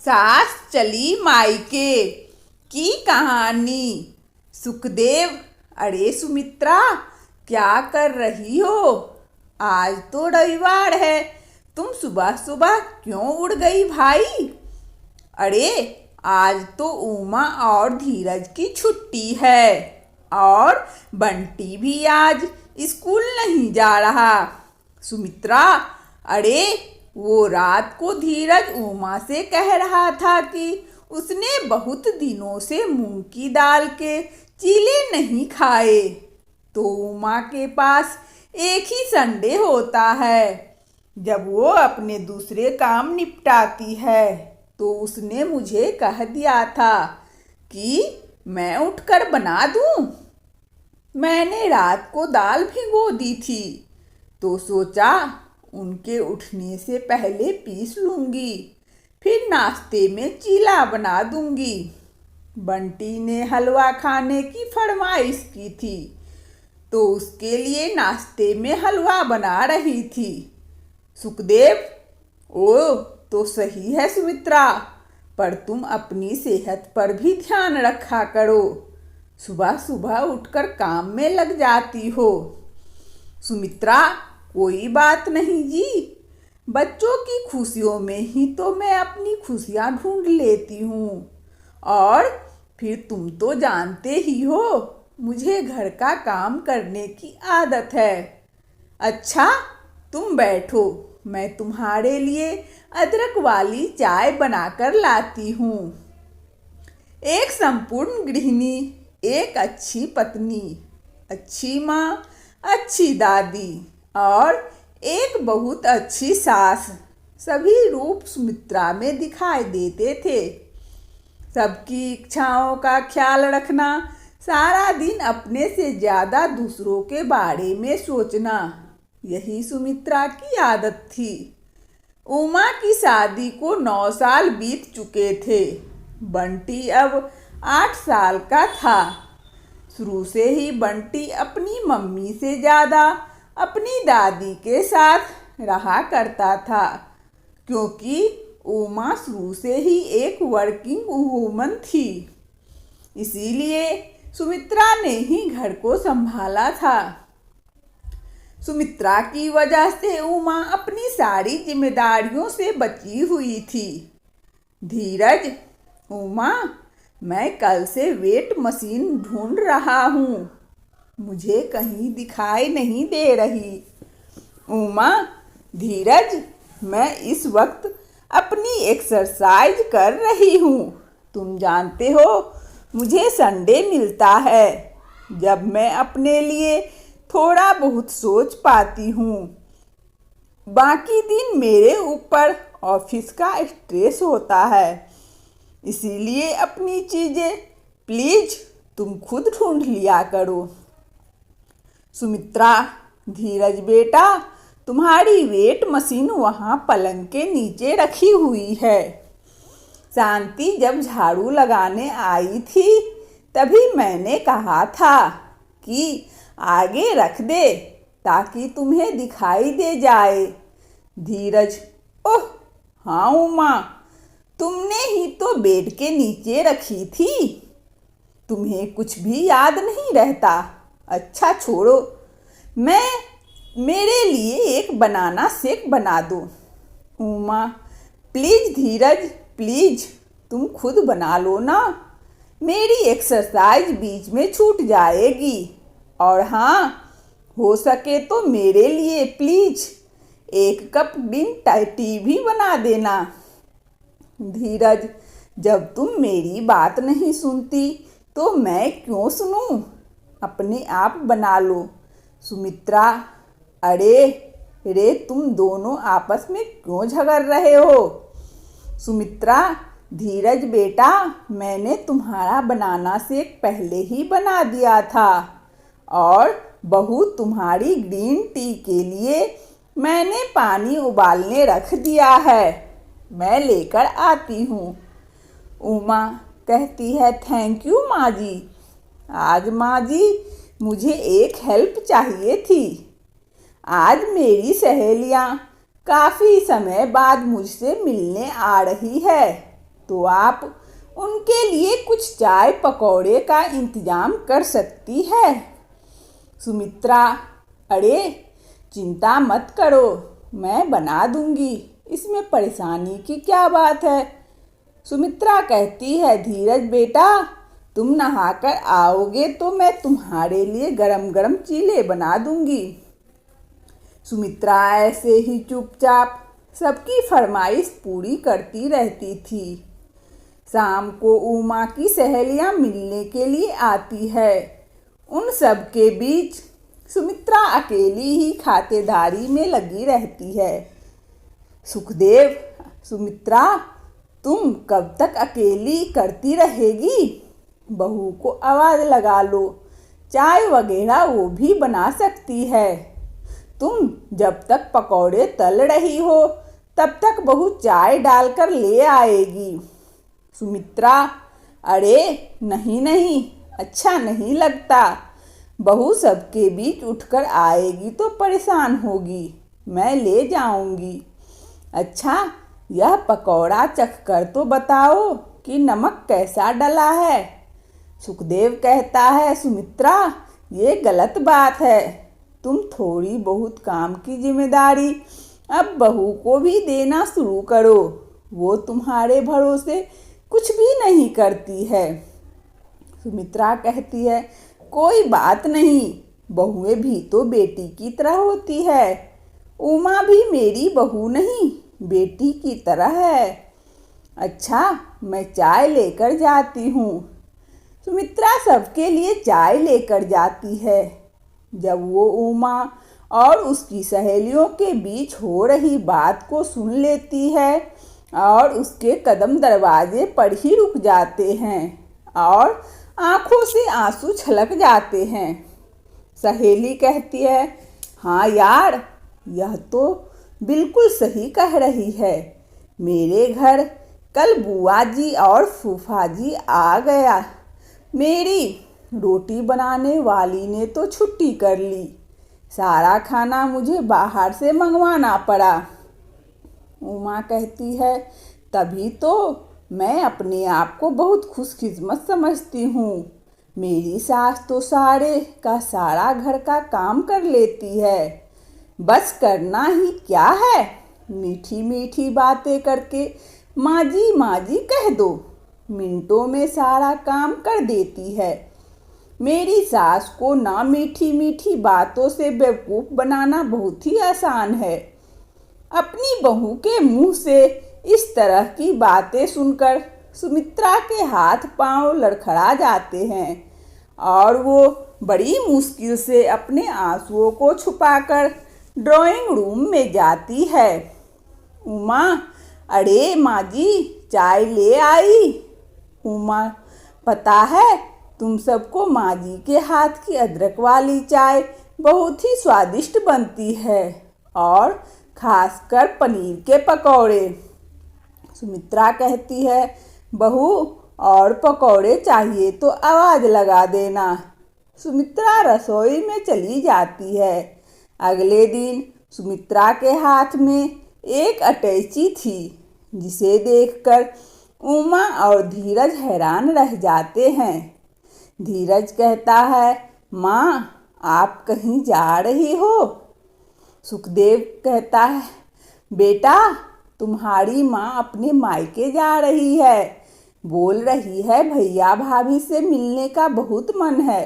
सास चली मायके की कहानी। सुखदेव। अरे सुमित्रा, क्या कर रही हो? आज तो रविवार है, तुम सुबह सुबह क्यों उड़ गई भाई? अरे आज तो उमा और धीरज की छुट्टी है और बंटी भी आज स्कूल नहीं जा रहा। सुमित्रा, अरे वो रात को धीरज उमा से कह रहा था कि उसने बहुत दिनों से मूंग की दाल के चीले नहीं खाए। तो उमा के पास एक ही संडे होता है जब वो अपने दूसरे काम निपटाती है। तो उसने मुझे कह दिया था कि मैं उठकर बना दूं। मैंने रात को दाल भिगो दी थी तो सोचा उनके उठने से पहले पीस लूंगी, फिर नाश्ते में चीला बना दूंगी। बंटी ने हलवा खाने की फरमाइश की थी तो उसके लिए नाश्ते में हलवा बना रही थी। सुखदेव, ओ तो सही है सुमित्रा, पर तुम अपनी सेहत पर भी ध्यान रखा करो। सुबह सुबह उठकर काम में लग जाती हो। सुमित्रा, कोई बात नहीं जी, बच्चों की खुशियों में ही तो मैं अपनी खुशियाँ ढूंढ लेती हूँ। और फिर तुम तो जानते ही हो मुझे घर का काम करने की आदत है। अच्छा तुम बैठो, मैं तुम्हारे लिए अदरक वाली चाय बनाकर लाती हूँ। एक संपूर्ण गृहिणी, एक अच्छी पत्नी, अच्छी माँ, अच्छी दादी और एक बहुत अच्छी सास, सभी रूप सुमित्रा में दिखाई देते थे। सबकी इच्छाओं का ख्याल रखना, सारा दिन अपने से ज़्यादा दूसरों के बारे में सोचना, यही सुमित्रा की आदत थी। उमा की शादी को 9 साल बीत चुके थे। बंटी अब 8 साल का था। शुरू से ही बंटी अपनी मम्मी से ज़्यादा अपनी दादी के साथ रहा करता था, क्योंकि उमा शुरू से ही एक वर्किंग वूमन थी। इसीलिए सुमित्रा ने ही घर को संभाला था। सुमित्रा की वजह से उमा अपनी सारी जिम्मेदारियों से बची हुई थी। धीरज, उमा, मैं कल से वेट मशीन ढूंढ रहा हूँ, मुझे कहीं दिखाई नहीं दे रही। उमा, धीरज, मैं इस वक्त अपनी एक्सरसाइज कर रही हूँ। तुम जानते हो मुझे संडे मिलता है जब मैं अपने लिए थोड़ा बहुत सोच पाती हूँ। बाकी दिन मेरे ऊपर ऑफिस का स्ट्रेस होता है, इसीलिए अपनी चीज़ें प्लीज तुम खुद ढूंढ लिया करो। सुमित्रा, धीरज बेटा, तुम्हारी वेट मशीन वहाँ पलंग के नीचे रखी हुई है। शांति जब झाड़ू लगाने आई थी तभी मैंने कहा था कि आगे रख दे ताकि तुम्हें दिखाई दे जाए। धीरज, ओह हाँ उमा, तुमने ही तो बेड के नीचे रखी थी, तुम्हें कुछ भी याद नहीं रहता। अच्छा छोड़ो, मेरे लिए एक बनाना शेक बना दो। उमा, प्लीज धीरज, प्लीज तुम खुद बना लो ना, मेरी एक्सरसाइज बीच में छूट जाएगी। और हाँ, हो सके तो मेरे लिए प्लीज 1 कप ग्रीन टी भी बना देना। धीरज, जब तुम मेरी बात नहीं सुनती तो मैं क्यों सुनूं? अपने आप बना लो। सुमित्रा, अरे रे, तुम दोनों आपस में क्यों झगड़ रहे हो? सुमित्रा, धीरज बेटा, मैंने तुम्हारा बनाना शेक पहले ही बना दिया था और बहू तुम्हारी ग्रीन टी के लिए मैंने पानी उबालने रख दिया है, मैं लेकर आती हूँ। उमा कहती है, थैंक यू माँ जी। आज माँ जी मुझे एक हेल्प चाहिए थी। आज मेरी सहेलियाँ काफ़ी समय बाद मुझसे मिलने आ रही है तो आप उनके लिए कुछ चाय पकौड़े का इंतजाम कर सकती है। सुमित्रा, अरे चिंता मत करो, मैं बना दूंगी, इसमें परेशानी की क्या बात है। सुमित्रा कहती है, धीरज बेटा, तुम नहाकर आओगे तो मैं तुम्हारे लिए गरम गरम चीले बना दूंगी। सुमित्रा ऐसे ही चुपचाप सबकी फरमाइश पूरी करती रहती थी। शाम को उमा की सहेलियां मिलने के लिए आती है। उन सब के बीच सुमित्रा अकेली ही खातेदारी में लगी रहती है। सुखदेव, सुमित्रा, तुम कब तक अकेली करती रहेगी? बहू को आवाज़ लगा लो, चाय वगैरह वो भी बना सकती है। तुम जब तक पकौड़े तल रही हो तब तक बहू चाय डालकर ले आएगी। सुमित्रा, अरे नहीं नहीं, अच्छा नहीं लगता। बहू सबके बीच उठकर आएगी तो परेशान होगी, मैं ले जाऊंगी। अच्छा, यह पकौड़ा चखकर तो बताओ कि नमक कैसा डला है। सुखदेव कहता है, सुमित्रा, ये गलत बात है। तुम थोड़ी बहुत काम की जिम्मेदारी अब बहू को भी देना शुरू करो। वो तुम्हारे भरोसे कुछ भी नहीं करती है। सुमित्रा कहती है, कोई बात नहीं, बहुएं भी तो बेटी की तरह होती है। उमा भी मेरी बहू नहीं, बेटी की तरह है। अच्छा, मैं चाय लेकर जाती हूँ। सुमित्रा सबके लिए चाय लेकर जाती है। जब वो उमा और उसकी सहेलियों के बीच हो रही बात को सुन लेती है और उसके कदम दरवाजे पर ही रुक जाते हैं और आंखों से आंसू छलक जाते हैं। सहेली कहती है, हाँ यार, यह तो बिल्कुल सही कह रही है। मेरे घर कल बुआ जी और फूफा जी आ गया। मेरी रोटी बनाने वाली ने तो छुट्टी कर ली। सारा खाना मुझे बाहर से मंगवाना पड़ा। उमा कहती है, तभी तो मैं अपने आप को बहुत खुशकिस्मत समझती हूँ। मेरी सास तो सारे का सारा घर का काम कर लेती है। बस करना ही क्या है, मीठी मीठी बातें करके माँ जी कह दो, मिनटों में सारा काम कर देती है। मेरी सास को ना मीठी मीठी बातों से बेवकूफ़ बनाना बहुत ही आसान है। अपनी बहू के मुंह से इस तरह की बातें सुनकर सुमित्रा के हाथ पांव लड़खड़ा जाते हैं और वो बड़ी मुश्किल से अपने आंसुओं को छुपाकर ड्राइंग रूम में जाती है। उमा, अरे माँ जी, चाय ले आई। उमा, पता है तुम सबको माँ जी के हाथ की अदरक वाली चाय बहुत ही स्वादिष्ट बनती है, और खासकर पनीर के पकौड़े। सुमित्रा कहती है, बहू और पकौड़े चाहिए तो आवाज़ लगा देना। सुमित्रा रसोई में चली जाती है। अगले दिन सुमित्रा के हाथ में एक अटैची थी, जिसे देखकर उमा और धीरज हैरान रह जाते हैं। धीरज कहता है, माँ, आप कहीं जा रही हो? सुखदेव कहता है, बेटा, तुम्हारी माँ अपने मायके जा रही है। बोल रही है भैया भाभी से मिलने का बहुत मन है।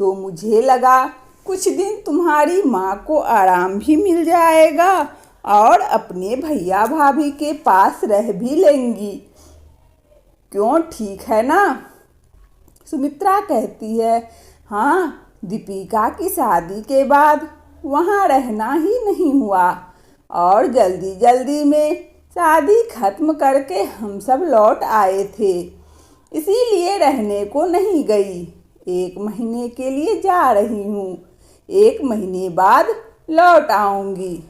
तो मुझे लगा कुछ दिन तुम्हारी माँ को आराम भी मिल जाएगा और अपने भैया भाभी के पास रह भी लेंगी। क्यों, ठीक है ना? सुमित्रा कहती है, हाँ, दीपिका की शादी के बाद वहाँ रहना ही नहीं हुआ और जल्दी जल्दी में शादी खत्म करके हम सब लौट आए थे, इसीलिए रहने को नहीं गई। 1 महीने के लिए जा रही हूँ, 1 महीने बाद लौट आऊँगी।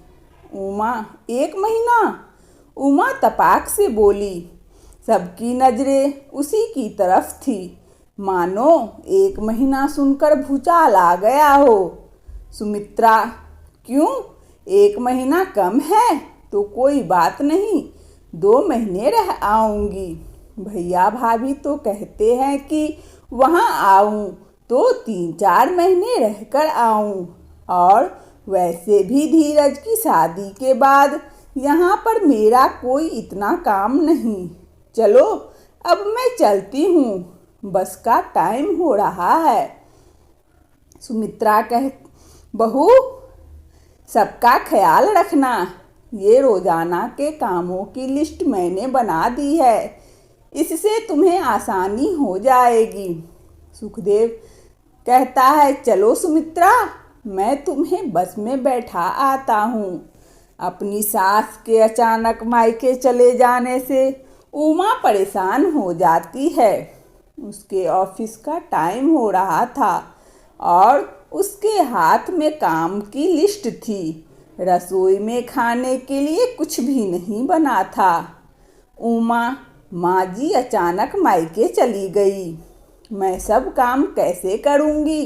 उमा, 1 महीना? उमा तपाक से बोली। सबकी नज़रें उसी की तरफ थी, मानो 1 महीना सुनकर भूचाल आ गया हो। सुमित्रा, क्यों, 1 महीना कम है तो कोई बात नहीं, 2 महीने रह आऊँगी। भैया भाभी तो कहते हैं कि वहाँ आऊँ तो 3-4 महीने रहकर आऊँ। और वैसे भी धीरज की शादी के बाद यहाँ पर मेरा कोई इतना काम नहीं। चलो अब मैं चलती हूँ, बस का टाइम हो रहा है। सुमित्रा बहू, सबका ख्याल रखना। ये रोजाना के कामों की लिस्ट मैंने बना दी है, इससे तुम्हें आसानी हो जाएगी। सुखदेव कहता है, चलो सुमित्रा, मैं तुम्हें बस में बैठा आता हूँ। अपनी सास के अचानक मायके चले जाने से उमा परेशान हो जाती है। उसके ऑफिस का टाइम हो रहा था और उसके हाथ में काम की लिस्ट थी। रसोई में खाने के लिए कुछ भी नहीं बना था। उमा माँ जी अचानक मायके चली गई। मैं सब काम कैसे करूँगी?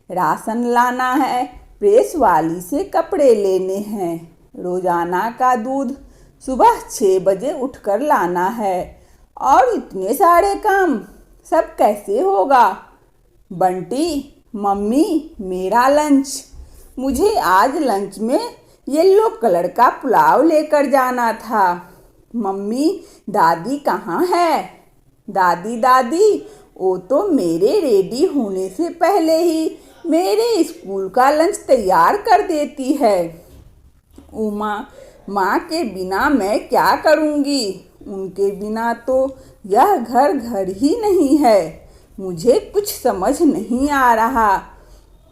राशन लाना है, प्रेस वाली से कपड़े लेने हैं, रोजाना का दूध सुबह 6 बजे उठकर लाना है, और इतने सारे काम सब कैसे होगा? बंटी, मम्मी, मेरा लंच। मुझे आज लंच में येलो कलर का पुलाव लेकर जाना था। मम्मी, दादी कहाँ है? दादी, वो तो मेरे रेडी होने से पहले ही मेरे स्कूल का लंच तैयार कर देती है। उमा, माँ के बिना मैं क्या करूँगी? उनके बिना तो यह घर ही नहीं है। मुझे कुछ समझ नहीं आ रहा,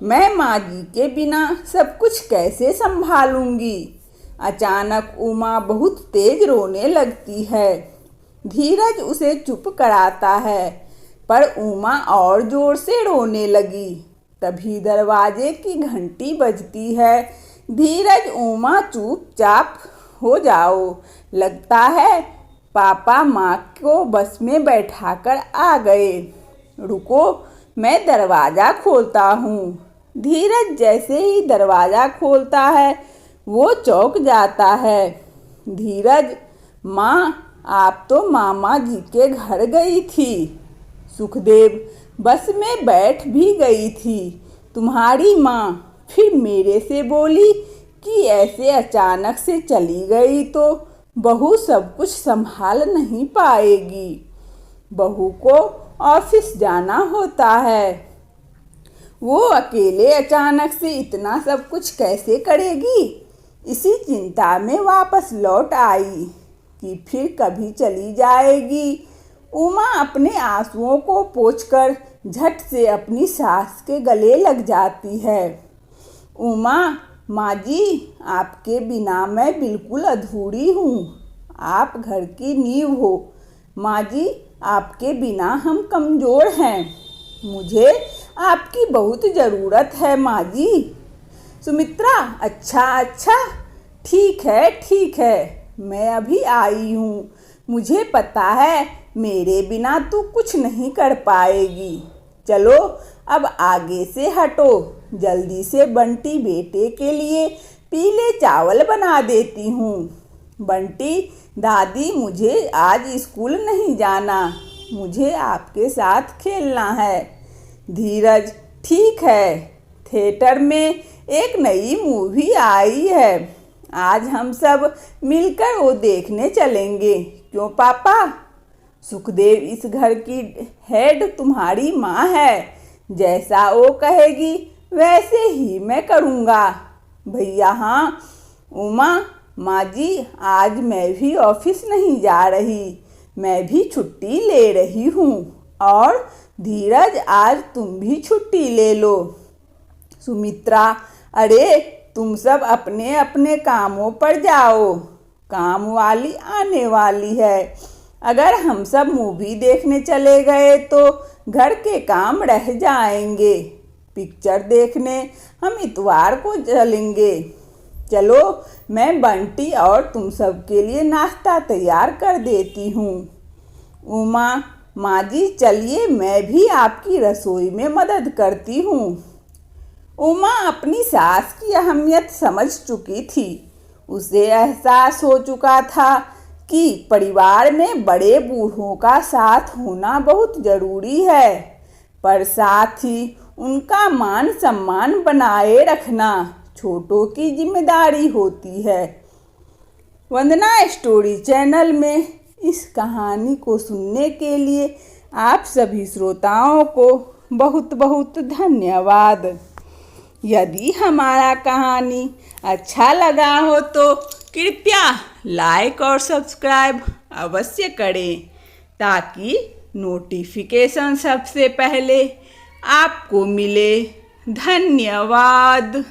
मैं माँ जी के बिना सब कुछ कैसे संभालूंगी? अचानक उमा बहुत तेज रोने लगती है। धीरज उसे चुप कराता है, पर उमा और जोर से रोने लगी। तभी दरवाजे की घंटी बजती है। धीरज, उमा चुपचाप हो जाओ, लगता है पापा माँ को बस में बैठाकर आ गए। रुको, मैं दरवाज़ा खोलता हूँ। धीरज जैसे ही दरवाज़ा खोलता है वो चौंक जाता है। धीरज, माँ, आप तो मामा जी के घर गई थी। सुखदेव, बस में बैठ भी गई थी। तुम्हारी माँ फिर मेरे से बोली कि ऐसे अचानक से चली गई तो बहू सब कुछ संभाल नहीं पाएगी। बहू को ऑफिस जाना होता है, वो अकेले अचानक से इतना सब कुछ कैसे करेगी? इसी चिंता में वापस लौट आई कि फिर कभी चली जाएगी। उमा अपने आंसुओं को पोंछकर झट से अपनी सास के गले लग जाती है। उमा, माँ जी, आपके बिना मैं बिल्कुल अधूरी हूँ। आप घर की नींव हो। माँ जी, आपके बिना हम कमज़ोर हैं। मुझे आपकी बहुत ज़रूरत है माँ जी। सुमित्रा, अच्छा, ठीक है, मैं अभी आई हूँ। मुझे पता है मेरे बिना तू कुछ नहीं कर पाएगी। चलो अब आगे से हटो, जल्दी से बंटी बेटे के लिए पीले चावल बना देती हूँ। बंटी, दादी, मुझे आज स्कूल नहीं जाना, मुझे आपके साथ खेलना है। धीरज, ठीक है, थिएटर में एक नई मूवी आई है, आज हम सब मिलकर वो देखने चलेंगे, क्यों पापा? सुखदेव, इस घर की हेड तुम्हारी माँ है, जैसा वो कहेगी वैसे ही मैं करूँगा। भैया, हाँ। उमा, माँ जी, आज मैं भी ऑफिस नहीं जा रही, मैं भी छुट्टी ले रही हूँ। और धीरज, आज तुम भी छुट्टी ले लो। सुमित्रा, अरे तुम सब अपने अपने कामों पर जाओ, काम वाली आने वाली है। अगर हम सब मूवी देखने चले गए तो घर के काम रह जाएंगे। पिक्चर देखने हम इतवार को चलेंगे। चलो, मैं बंटी और तुम सब के लिए नाश्ता तैयार कर देती हूँ। उमा, माँ जी, चलिए मैं भी आपकी रसोई में मदद करती हूँ। उमा अपनी सास की अहमियत समझ चुकी थी, उसे एहसास हो चुका था कि परिवार में बड़े बूढ़ों का साथ होना बहुत जरूरी है, पर साथ ही उनका मान सम्मान बनाए रखना छोटों की जिम्मेदारी होती है। वंदना स्टोरी चैनल में इस कहानी को सुनने के लिए आप सभी श्रोताओं को बहुत बहुत धन्यवाद। यदि हमारा कहानी अच्छा लगा हो तो कृपया लाइक और सब्सक्राइब अवश्य करें, ताकि नोटिफिकेशन सबसे पहले आपको मिले। धन्यवाद।